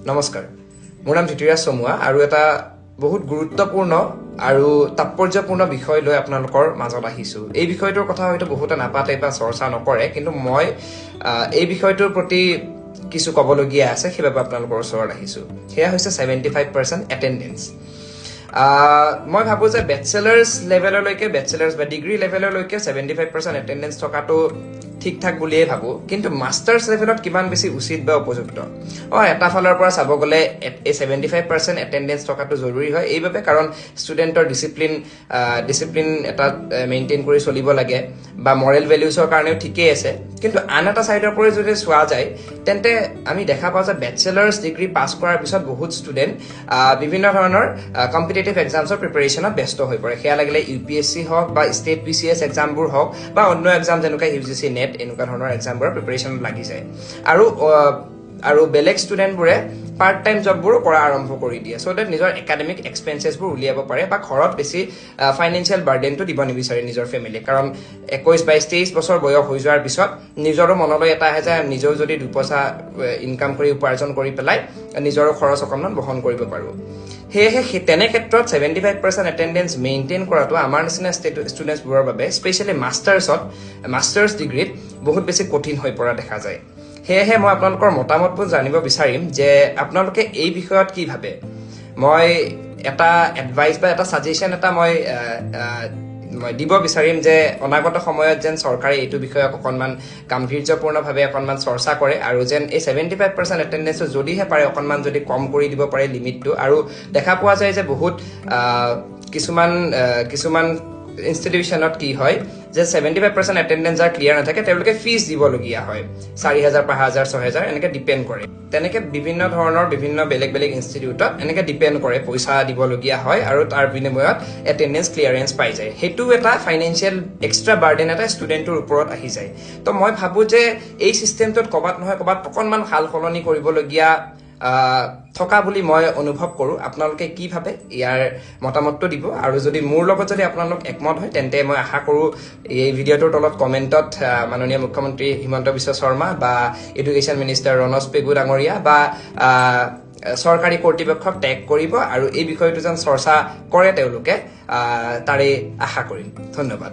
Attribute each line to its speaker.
Speaker 1: নমস্কাৰ মোৰ নাম জ্যোতিৰাজ চমুৱা আৰু এটা বহুত গুৰুত্বপূৰ্ণ আৰু তাৎপৰ্যপূৰ্ণ বিষয় লৈ আপোনালোকৰ মাজত আহিছো এই বিষয়টোৰ কথা হয়তো বহুতে নাপাতে বা চৰ্চা নকৰে কিন্তু মই এই বিষয়টোৰ প্ৰতি কিছু কবলগীয়া আছে সেইবাবে আপোনালোকৰ ওচৰত আহিছো সেয়া হৈছে 75% এটেন্ডেন্স মই ভাবো যে ব্যাচেলাৰ্স লেভেললৈকে ব্যাচেলাৰ্স বা ডিগ্ৰী লেভেললৈকে 75% এটেন্ডেন্স থকাটো ঠিক ঠাক বুলিয়ে ভাবো কিন্তু মাস্টাৰ্স লেভেলত কিমান বেছি উচিত বা উপযুক্ত এটা ফালৰ পৰা চাব গলে এই 75% এটেন্ডেন্স থকাটো জৰুৰী হয় এইভাবে কাৰণ ষ্টুডেন্টৰ ডিসিপ্লিন এটা মেইনটেইন কৰি চলিব লাগে বা মৰেল ভ্যালুছৰ কাৰণেও ঠিকই আছে কিন্তু আন এটা সাইডৰ পৰা যদি চোৱা যায় তেন্তে আমি দেখা পাওঁ যে ব্যাচেলাৰ্স ডিগ্ৰী পাস কৰাৰ পিছত বহুত ষ্টুডেন্ট বিভিন্ন ধৰণৰ কম্পিটিটিভ এক্সামছৰ প্ৰিপাৰেচনত ব্যস্ত হৈ পৰে সেয়া লাগিলে ইউপিএসসি হওক বা ষ্টেট পিসিএস এক্সামবোৰ হওক বা অন্য এক্সাম যেনেকৈ ইউজিসি নেট এনেকুৱা ধৰণৰ এক্সামবোৰ প্ৰিপাৰেচনত লাগি যায় আৰু বেলেগ ষ্টুডেন্টবোৰে পাৰ্ট টাইম জববোৰ কৰা আৰম্ভ কৰি দিয়ে সো দ্যাট নিজৰ একাডেমিক এক্সপেন্সেছবোৰ উলিয়াব পাৰে বা ঘৰত বেছি ফাইনান্সিয়েল বাৰ্ডেনটো দিব নিবিচাৰে নিজৰ ফেমিলি কাৰণ 21-22-23 বছৰ বয়স হৈ যোৱাৰ পিছত নিজৰো মনলৈ এটা আহে যে নিজেও যদি দুপইচা ইনকাম কৰি উপাৰ্জন কৰি পেলাই নিজৰো খৰচ অকণমান বহন কৰিব পাৰো সেয়েহে তেনে ক্ষেত্ৰত 75% এটেন্ডেন্স মেইনটেইন কৰাটো আমাৰ নিচিনা ষ্টুডেন্টছবোৰৰ বাবে স্পেচিয়েলি মাষ্টাৰ্ছ ডিগ্ৰীত বহুত বেছি কঠিন হৈ পৰা দেখা যায় সেয়েহে মই আপোনালোকৰ মতামতবোৰ জানিব বিচাৰিম যে আপোনালোকে এই বিষয়ত কি ভাবে মই এটা এডভাইস বা এটা সাজেশন এটা মই দিব বিচাৰিম যে অনাগত সময়ত যেন চৰকাৰে এইটো বিষয়ক অকণমান গাম্ভীৰ্যপূৰ্ণভাৱে অকণমান চৰ্চা কৰে আৰু যেন এই 75% এটেন্ডেন্স যদিহে পাৰে অকণমান যদি কম কৰি দিব পাৰে লিমিটটো আৰু দেখা পোৱা যায় যে বহুত কিছুমান ইনষ্টিটিউশনত কি হয় যে 75% এটেন্ডেন্স যাৰ ক্লিয়াৰ নাথাকে তেওঁলোকে ফিজ দিবলগীয়া হয় 4000 5000 6000 এনেকে ডিপেন্ড কৰে তেনেকে বিভিন্ন ধৰণৰ বিভিন্ন বেলেগ ইনষ্টিটিউটত এনেকে ডিপেন্ড কৰে পইচা দিবলগীয়া হয় আৰু তাৰ বিনিময়ত এটেন্ডেন্স ক্লিয়াৰেন্স পাই যায় হেতু এটা ফাইনান্সিয়েল এক্সট্ৰা বাৰ্ডেন এটা ষ্টুডেন্টৰ ওপৰত আহি যায় তো মই ভাবো যে এই সিস্টেমটোত কবাত নহয় কবাত অকণমান হাল সলনি কৰিবলগীয়া থকা বুলি মই অনুভৱ কৰো আপোনালোকে কি ভাবে ইয়াৰ মতামতটো দিব আৰু যদি মোৰ লগত যদি আপোনালোক একমত হয় তেন্তে মই আশা কৰো এই ভিডিঅটোৰ তলত কমেন্টত মাননীয় মুখ্যমন্ত্ৰী হিমন্ত বিশ্ব শৰ্মা বা এডুকেশ্যন মিনিষ্টাৰ ৰনজ পেগু ডাঙৰীয়া বা চৰকাৰী কৰ্তৃপক্ষক টেগ কৰিব আৰু এই বিষয়টো যেন চৰ্চা কৰে তেওঁলোকে তাৰে আশা কৰিম ধন্যবাদ